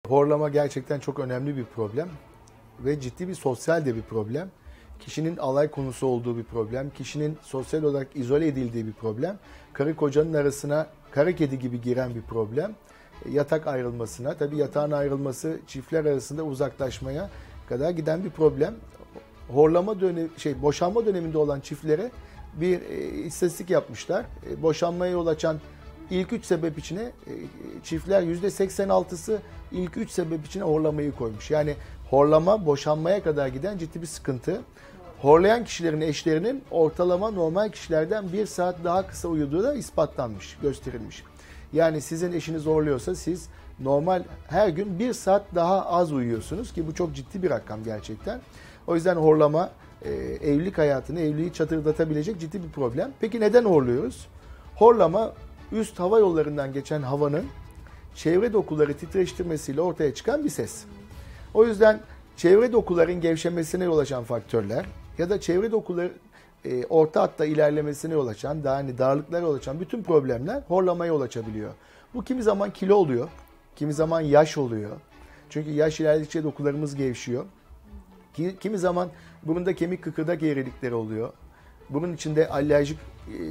Horlama gerçekten çok önemli bir problem ve ciddi bir sosyal de bir problem. Kişinin alay konusu olduğu bir problem, kişinin sosyal olarak izole edildiği bir problem, karı kocanın arasına kara kedi gibi giren bir problem, yatak ayrılmasına, tabii yatağın ayrılması çiftler arasında uzaklaşmaya kadar giden bir problem. Boşanma döneminde olan çiftlere bir istatistik yapmışlar. Boşanmaya yol açan İlk 3 sebep içine çiftler %86'sı ilk 3 sebep içine horlamayı koymuş. Yani horlama boşanmaya kadar giden ciddi bir sıkıntı. Horlayan kişilerin eşlerinin ortalama normal kişilerden 1 saat daha kısa uyuduğu da ispatlanmış, gösterilmiş. Yani sizin eşiniz horluyorsa siz normal her gün 1 saat daha az uyuyorsunuz ki bu çok ciddi bir rakam gerçekten. O yüzden horlama evlilik hayatını, evliliği çatırdatabilecek ciddi bir problem. Peki neden horluyoruz? Horlama üst hava yollarından geçen havanın çevre dokuları titreştirmesiyle ortaya çıkan bir ses. O yüzden çevre dokuların gevşemesine yol açan faktörler ya da çevre dokuları orta hatta ilerlemesine yol açan, darlıklara yol açan bütün problemler horlamaya yol açabiliyor. Bu kimi zaman kilo oluyor, kimi zaman yaş oluyor. Çünkü yaş ilerledikçe dokularımız gevşiyor. Kimi zaman burunda kemik kıkırdak eğrilikleri oluyor. Bunun içinde alerjik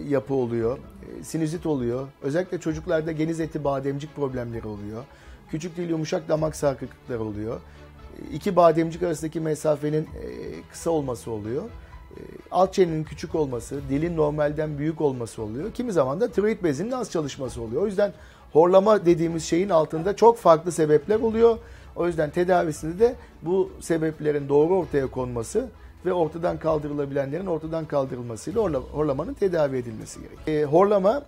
yapı oluyor, sinüzit oluyor. Özellikle çocuklarda geniz eti bademcik problemleri oluyor. Küçük dil yumuşak damak sarkıklıkları oluyor. İki bademcik arasındaki mesafenin kısa olması oluyor. Alt çenenin küçük olması, dilin normalden büyük olması oluyor. Kimi zaman da tiroid bezinin az çalışması oluyor. O yüzden horlama dediğimiz şeyin altında çok farklı sebepler oluyor. O yüzden tedavisinde de bu sebeplerin doğru ortaya konması ve ortadan kaldırılabilenlerin ortadan kaldırılmasıyla horlamanın tedavi edilmesi gerekiyor. Horlama,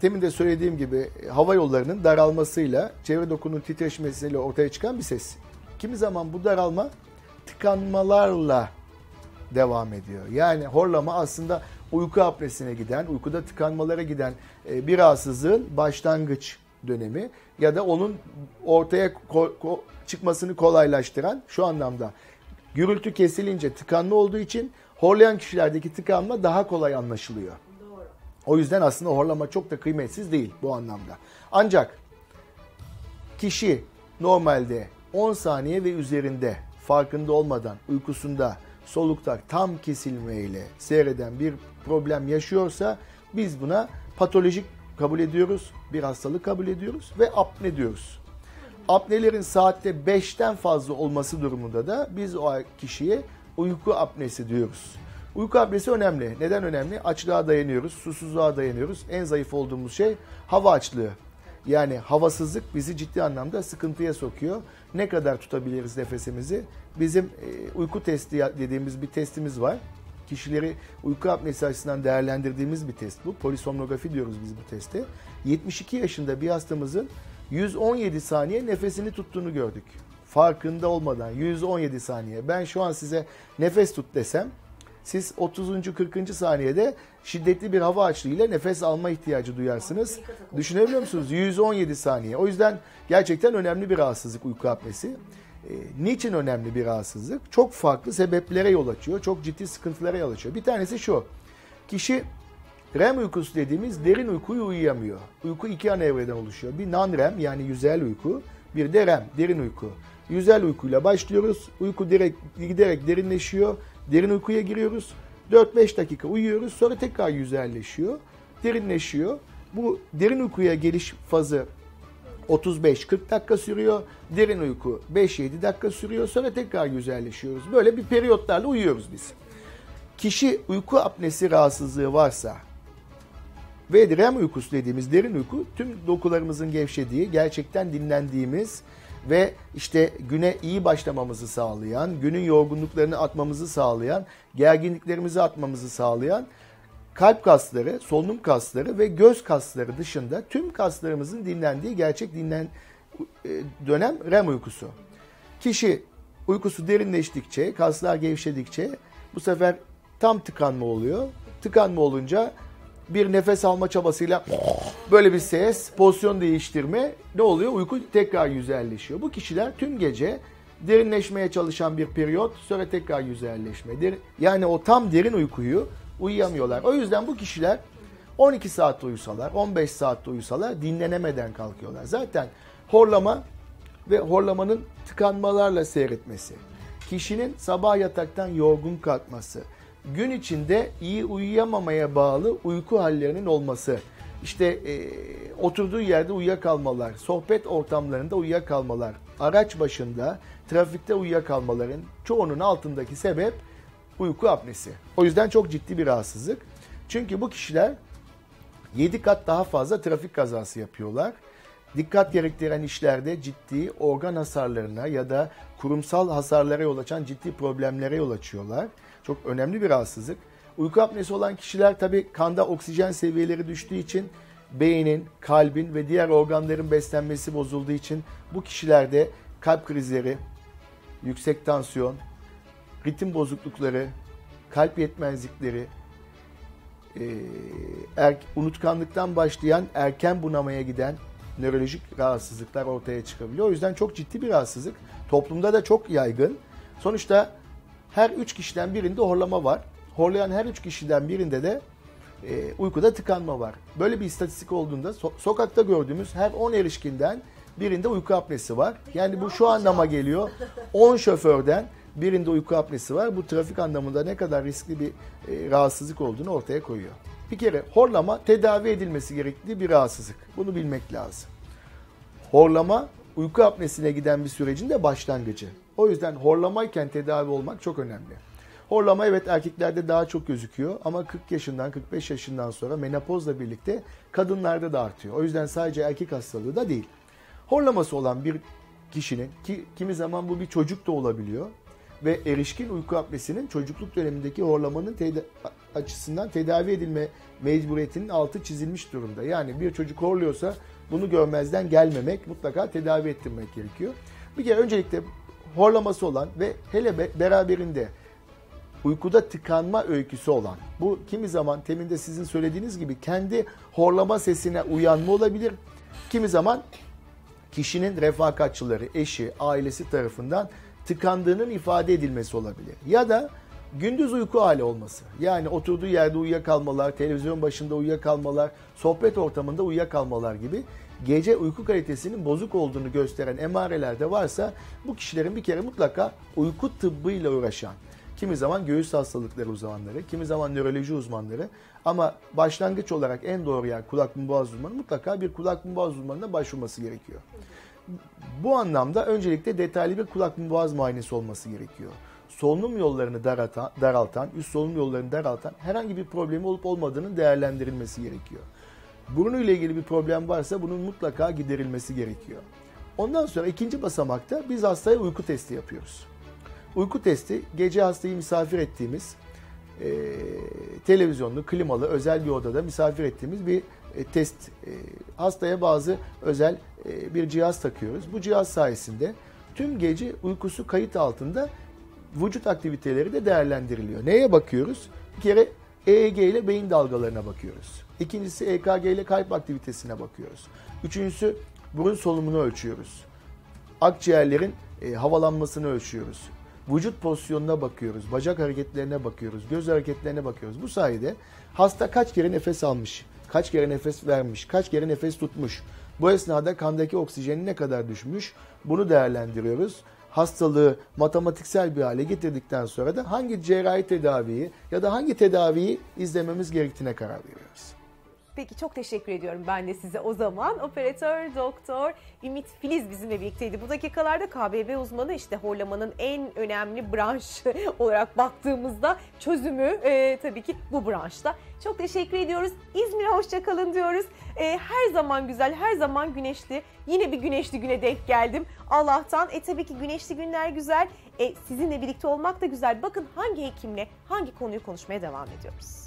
demin de söylediğim gibi hava yollarının daralmasıyla, çevre dokunun titreşmesiyle ortaya çıkan bir ses. Kimi zaman bu daralma tıkanmalarla devam ediyor. Yani horlama aslında uyku apnesine giden, uykuda tıkanmalara giden bir rahatsızlığın başlangıç dönemi ya da onun ortaya çıkmasını kolaylaştıran şu anlamda. Gürültü kesilince tıkanma olduğu için horlayan kişilerdeki tıkanma daha kolay anlaşılıyor. Doğru. O yüzden aslında horlama çok da kıymetsiz değil bu anlamda. Ancak kişi normalde 10 saniye ve üzerinde farkında olmadan uykusunda solukta tam kesilmeyle seyreden bir problem yaşıyorsa biz buna patolojik kabul ediyoruz, bir hastalık kabul ediyoruz ve apne diyoruz. Apnelerin saatte 5'ten fazla olması durumunda da biz o kişiye uyku apnesi diyoruz. Uyku apnesi önemli. Neden önemli? Açlığa dayanıyoruz, susuzluğa dayanıyoruz. En zayıf olduğumuz şey hava açlığı. Yani havasızlık bizi ciddi anlamda sıkıntıya sokuyor. Ne kadar tutabiliriz nefesimizi? Bizim uyku testi dediğimiz bir testimiz var. Kişileri uyku apnesi açısından değerlendirdiğimiz bir test bu. Polisomnografi diyoruz biz bu teste. 72 yaşında bir hastamızın 117 saniye nefesini tuttuğunu gördük. Farkında olmadan 117 saniye. Ben şu an size nefes tut desem siz 30. 40. saniyede şiddetli bir hava açlığıyla nefes alma ihtiyacı duyarsınız. Düşünebiliyor musunuz? 117 saniye. O yüzden gerçekten önemli bir rahatsızlık uyku apnesi. Niçin önemli bir rahatsızlık? Çok farklı sebeplere yol açıyor. Çok ciddi sıkıntılara yol açıyor. Bir tanesi şu. Kişi REM uykusu dediğimiz derin uykuyu uyuyamıyor. Uyku iki ana evreden oluşuyor. Bir non-REM yani yüzeyel uyku, bir de REM derin uyku. Yüzeyel uykuyla başlıyoruz. Uyku giderek derinleşiyor. Derin uykuya giriyoruz. 4-5 dakika uyuyoruz. Sonra tekrar yüzeyelleşiyor. Derinleşiyor. Bu derin uykuya geliş fazı 35-40 dakika sürüyor. Derin uyku 5-7 dakika sürüyor. Sonra tekrar yüzeyelleşiyoruz. Böyle bir periyotlarla uyuyoruz biz. Kişi uyku apnesi rahatsızlığı varsa ve REM uykusu dediğimiz derin uyku tüm dokularımızın gevşediği, gerçekten dinlendiğimiz ve işte güne iyi başlamamızı sağlayan, günün yorgunluklarını atmamızı sağlayan, gerginliklerimizi atmamızı sağlayan kalp kasları, solunum kasları ve göz kasları dışında tüm kaslarımızın dinlendiği gerçek dönem REM uykusu. Kişi uykusu derinleştikçe, kaslar gevşedikçe bu sefer tam tıkanma oluyor. Tıkanma olunca bir nefes alma çabasıyla böyle bir ses, pozisyon değiştirme ne oluyor? Uyku tekrar yüzeyleşiyor. Bu kişiler tüm gece derinleşmeye çalışan bir periyot, sonra tekrar yüzeyleşme. Yani o tam derin uykuyu uyuyamıyorlar. O yüzden bu kişiler 12 saat uyusalar, 15 saat uyusalar dinlenemeden kalkıyorlar. Zaten horlama ve horlamanın tıkanmalarla seyretmesi, kişinin sabah yataktan yorgun kalkması, gün içinde iyi uyuyamamaya bağlı uyku hallerinin olması, işte oturduğu yerde uyuyakalmalar, sohbet ortamlarında uyuyakalmalar, araç başında, trafikte uyuyakalmaların çoğunun altındaki sebep uyku apnesi. O yüzden çok ciddi bir rahatsızlık. Çünkü bu kişiler 7 kat daha fazla trafik kazası yapıyorlar. Dikkat gerektiren işlerde ciddi organ hasarlarına ya da kurumsal hasarlara yol açan ciddi problemlere yol açıyorlar. Çok önemli bir rahatsızlık. Uyku apnesi olan kişiler tabii kanda oksijen seviyeleri düştüğü için beynin, kalbin ve diğer organların beslenmesi bozulduğu için bu kişilerde kalp krizleri, yüksek tansiyon, ritim bozuklukları, kalp yetmezlikleri, unutkanlıktan başlayan erken bunamaya giden nörolojik rahatsızlıklar ortaya çıkabiliyor. O yüzden çok ciddi bir rahatsızlık. Toplumda da çok yaygın. Sonuçta her 3 kişiden birinde horlama var. Horlayan her 3 kişiden birinde de uykuda tıkanma var. Böyle bir istatistik olduğunda sokakta gördüğümüz her 10 erişkinden birinde uyku apnesi var. Yani bu şu anlama geliyor. 10 şoförden birinde uyku apnesi var. Bu trafik anlamında ne kadar riskli bir rahatsızlık olduğunu ortaya koyuyor. Bir kere horlama tedavi edilmesi gerektiği bir rahatsızlık. Bunu bilmek lazım. Horlama uyku apnesine giden bir sürecin de başlangıcı. O yüzden horlamayken tedavi olmak çok önemli. Horlama evet erkeklerde daha çok gözüküyor ama 40 yaşından 45 yaşından sonra menopozla birlikte kadınlarda da artıyor. O yüzden sadece erkek hastalığı da değil. Horlaması olan bir kişinin ki kimi zaman bu bir çocuk da olabiliyor ve erişkin uyku apnesinin çocukluk dönemindeki horlamanın açısından tedavi edilme mecburiyetinin altı çizilmiş durumda. Yani bir çocuk horluyorsa bunu görmezden gelmemek, mutlaka tedavi ettirmek gerekiyor. Bir kere öncelikle horlaması olan ve hele beraberinde uykuda tıkanma öyküsü olan, bu kimi zaman teminde sizin söylediğiniz gibi kendi horlama sesine uyanma olabilir. Kimi zaman kişinin refakatçıları, eşi, ailesi tarafından tıkandığının ifade edilmesi olabilir. Ya da gündüz uyku hali olması. Yani oturduğu yerde uyuyakalmalar, televizyon başında uyuyakalmalar, sohbet ortamında uyuyakalmalar gibi gece uyku kalitesinin bozuk olduğunu gösteren emareler de varsa bu kişilerin bir kere mutlaka uyku tıbbıyla uğraşan, kimi zaman göğüs hastalıkları uzmanları, kimi zaman nöroloji uzmanları ama başlangıç olarak en doğru yer kulak burun boğaz uzmanı, mutlaka bir kulak burun boğaz uzmanına başvurması gerekiyor. Bu anlamda öncelikle detaylı bir kulak burun boğaz muayenesi olması gerekiyor. Solunum yollarını daraltan, üst solunum yollarını daraltan herhangi bir problemi olup olmadığının değerlendirilmesi gerekiyor. Burunuyla ilgili bir problem varsa bunun mutlaka giderilmesi gerekiyor. Ondan sonra ikinci basamakta biz hastaya uyku testi yapıyoruz. Uyku testi gece hastayı misafir ettiğimiz televizyonlu, klimalı, özel bir odada misafir ettiğimiz bir test. Hastaya bazı özel bir cihaz takıyoruz. Bu cihaz sayesinde tüm gece uykusu kayıt altında vücut aktiviteleri de değerlendiriliyor. Neye bakıyoruz? Bir kere EEG ile beyin dalgalarına bakıyoruz. İkincisi EKG ile kalp aktivitesine bakıyoruz. Üçüncüsü burun solunumunu ölçüyoruz. Akciğerlerin havalanmasını ölçüyoruz. Vücut pozisyonuna bakıyoruz, bacak hareketlerine bakıyoruz, göz hareketlerine bakıyoruz. Bu sayede hasta kaç kere nefes almış, kaç kere nefes vermiş, kaç kere nefes tutmuş. Bu esnada kandaki oksijeni ne kadar düşmüş bunu değerlendiriyoruz. Hastalığı matematiksel bir hale getirdikten sonra da hangi cerrahi tedaviyi ya da hangi tedaviyi izlememiz gerektiğine karar veriyoruz. Peki çok teşekkür ediyorum ben de size o zaman. Operatör Doktor Ümit Filiz bizimle birlikteydi. Bu dakikalarda KBB uzmanı işte horlamanın en önemli branş olarak baktığımızda çözümü tabii ki bu branşta. Çok teşekkür ediyoruz. İzmir'e hoşça kalın diyoruz. Her zaman güzel, her zaman güneşli. Yine bir güneşli güne denk geldim. Allah'tan. Tabii ki güneşli günler güzel. Sizinle birlikte olmak da güzel. Bakın hangi hekimle, hangi konuyu konuşmaya devam ediyoruz.